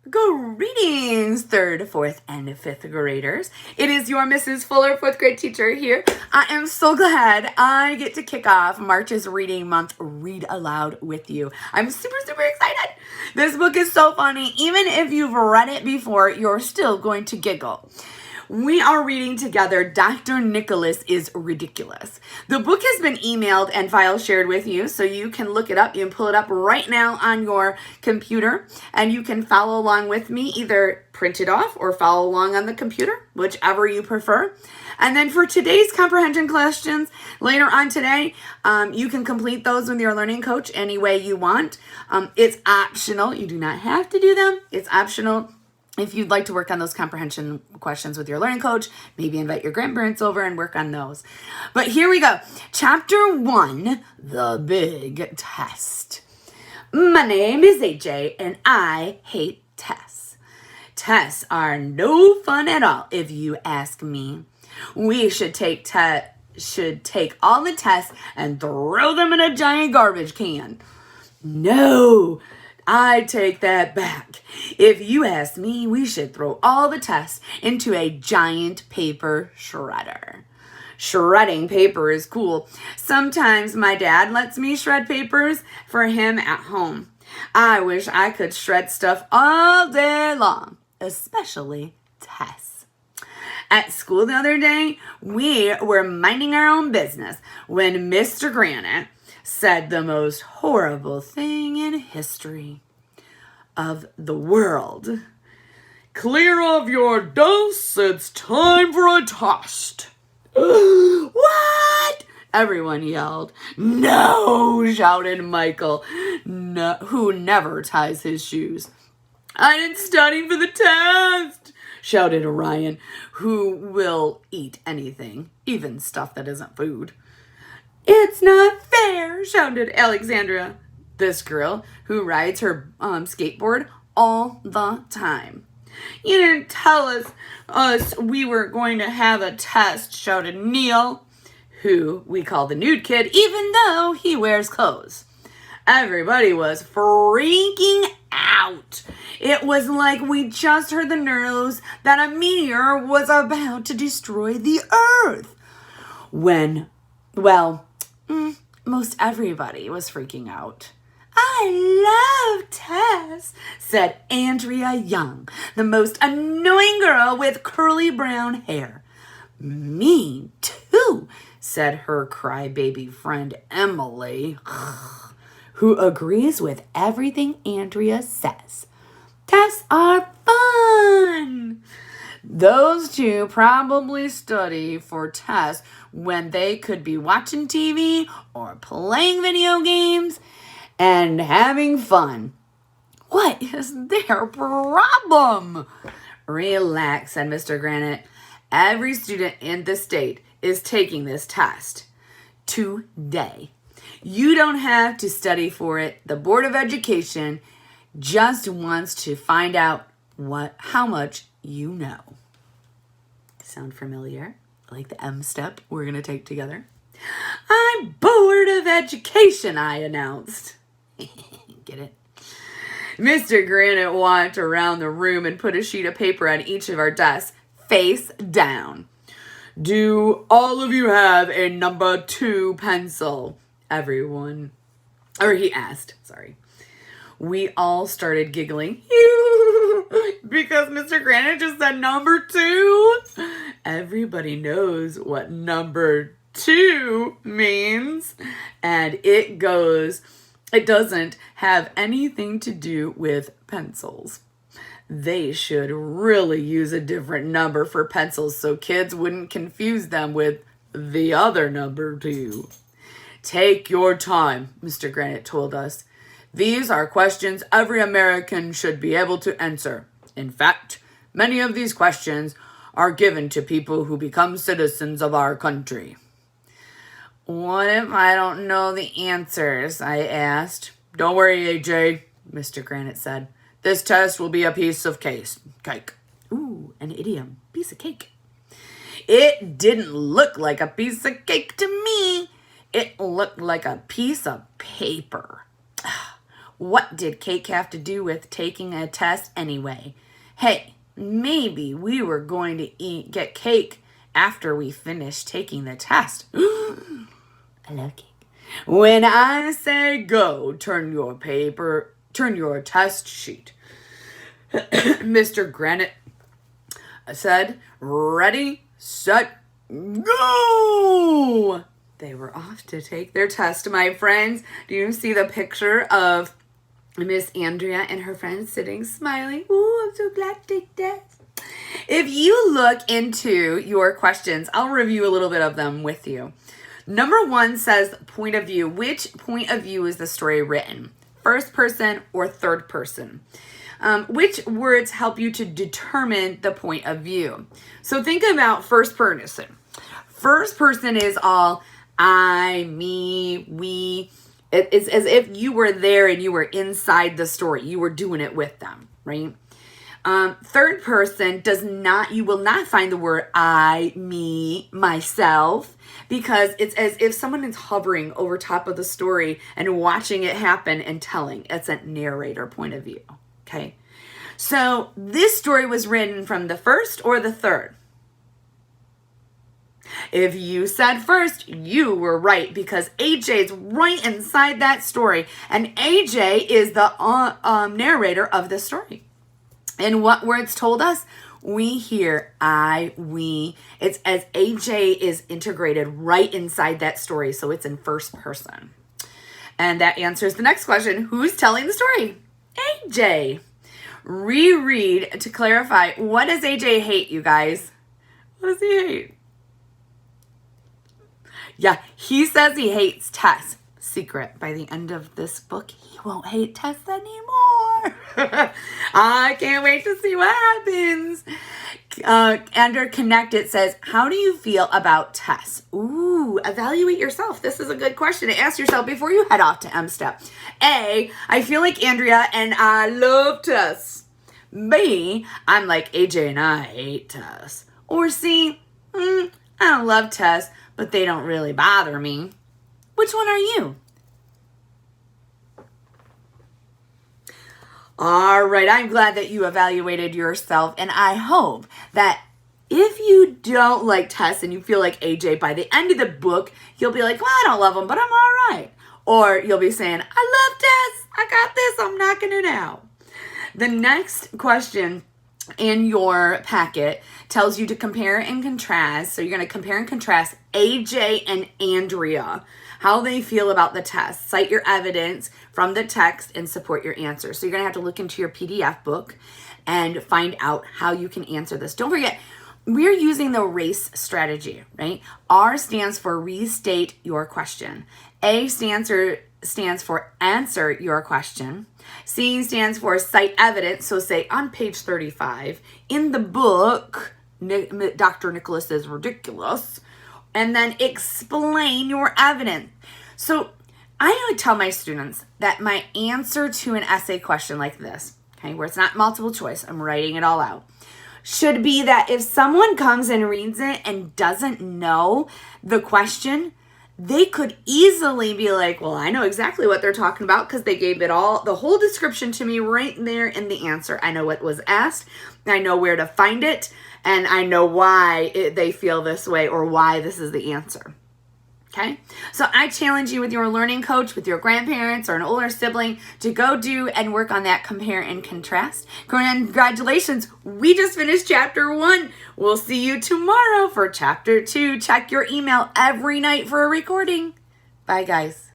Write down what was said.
Greetings, third, fourth, and fifth graders. It is your Mrs. Fuller, fourth grade teacher here. I am so glad I get to kick off March's Reading Month Read Aloud with you. I'm super excited. This book is so funny. Even if you've read it before, you're still going to giggle. We are reading together Dr. Nicholas is Ridiculous. The book has been emailed and file shared with you, so you can look it up. You can pull it up right now on your computer, and you can follow along with me, either print it off or follow along on the computer, whichever you prefer. And then for today's comprehension questions, later on today, you can complete those with your learning coach any way you want. It's optional. You do not have to do them. It's optional. If you'd like to work on those comprehension questions with your learning coach, maybe invite your grandparents over and work on those. But here we go. Chapter 1, The Big Test. My name is AJ, and I hate tests. Tests are no fun at all, if you ask me. We should take all the tests and throw them in a giant garbage can. No, I take that back. If you ask me, we should throw all the tests into a giant paper shredder. Shredding paper is cool. Sometimes my dad lets me shred papers for him at home. I wish I could shred stuff all day long, especially tests. At school the other day, we were minding our own business when Mr. Granite said the most horrible thing in history of the world. Clear of your desks, it's time for a test. What? Everyone yelled. No, shouted Michael, who never ties his shoes. I didn't study for the test, shouted Orion, who will eat anything, even stuff that isn't food. It's not fair, shouted Alexandria, this girl who rides her skateboard all the time. You didn't tell us we were going to have a test, shouted Neil, who we call the nude kid, even though he wears clothes. Everybody was freaking out. It was like we just heard the news that a meteor was about to destroy the earth. Most everybody was freaking out. I love tests, said Andrea Young, the most annoying girl with curly brown hair. Me too, said her crybaby friend Emily, who agrees with everything Andrea says. Tests are fun. Those two probably study for tests when they could be watching TV or playing video games and having fun. What is their problem? Relax, said Mr. Granite. Every student in the state is taking this test today. You don't have to study for it. The Board of Education just wants to find out how much you know. Sound familiar? Like the M step we're going to take together? I'm bored of education, I announced. Get it? Mr. Granite walked around the room and put a sheet of paper on each of our desks, face down. Do all of you have a number 2 pencil? He asked, sorry. We all started giggling because Mr. Granite just said number 2. Everybody knows what number 2 means, and it doesn't have anything to do with pencils. They should really use a different number for pencils so kids wouldn't confuse them with the other number 2. Take your time, Mr. Granite told us. These are questions every American should be able to answer. In fact, many of these questions are given to people who become citizens of our country. What if I don't know the answers? I asked. Don't worry, AJ, Mr. Granite said. This test will be a piece of cake. Ooh, an idiom. Piece of cake. It didn't look like a piece of cake to me. It looked like a piece of paper. What did cake have to do with taking a test anyway? Hey, maybe we were going to get cake after we finished taking the test. I love cake. When I say go, turn your test sheet. Mr. Granite said, ready, set, go! They were off to take their test, my friends. Do you see the picture of Miss Andrea and her friends sitting smiling? Ooh, I'm so glad to take test. If you look into your questions, I'll review a little bit of them with you. Number 1 says point of view. Which point of view is the story written? First person or third person? Which words help you to determine the point of view? So think about first person. First person is all I, me, we. It's as if you were there and you were inside the story. You were doing it with them, right? Third person you will not find the word I, me, myself, because it's as if someone is hovering over top of the story and watching it happen and telling. It's a narrator point of view, okay? So this story was written from the first or the third? If you said first, you were right, because AJ's right inside that story, and AJ is the narrator of the story. And what words told us? We hear I, we. It's as AJ is integrated right inside that story, so it's in first person. And that answers the next question. Who's telling the story? AJ. Reread to clarify. What does AJ hate, you guys? What does he hate? Yeah, he says he hates tests. Secret, by the end of this book, he won't hate tests anymore. I can't wait to see what happens. Under Connect, it says, how do you feel about tests? Ooh, evaluate yourself. This is a good question to ask yourself before you head off to M-Step. A, I feel like Andrea and I love tests. B, I'm like AJ and I hate tests. Or C, I don't love tests, but they don't really bother me. Which one are you? All right, I'm glad that you evaluated yourself, and I hope that if you don't like tests and you feel like AJ, by the end of the book, you'll be like, well, I don't love them, but I'm all right. Or you'll be saying, I love tests. I got this. I'm knocking it out. The next question in your packet tells you to compare and contrast. So you're going to compare and contrast AJ and Andrea, how they feel about the test. Cite your evidence from the text and support your answer. So you're going to have to look into your PDF book and find out how you can answer this. Don't forget, we're using the RACE strategy, right? R stands for restate your question. A stands for answer your question. C stands for cite evidence. So say on page 35, in the book, Dr. Nicholas is ridiculous. And then explain your evidence. So I would tell my students that my answer to an essay question like this, okay, where it's not multiple choice, I'm writing it all out, should be that if someone comes and reads it and doesn't know the question, they could easily be like, well, I know exactly what they're talking about because they gave it all, the whole description to me right there in the answer. I know what was asked. I know where to find it. And I know why they feel this way or why this is the answer. Okay? So I challenge you with your learning coach, with your grandparents or an older sibling to go do and work on that compare and contrast. Congratulations. We just finished chapter 1. We'll see you tomorrow for chapter 2. Check your email every night for a recording. Bye, guys.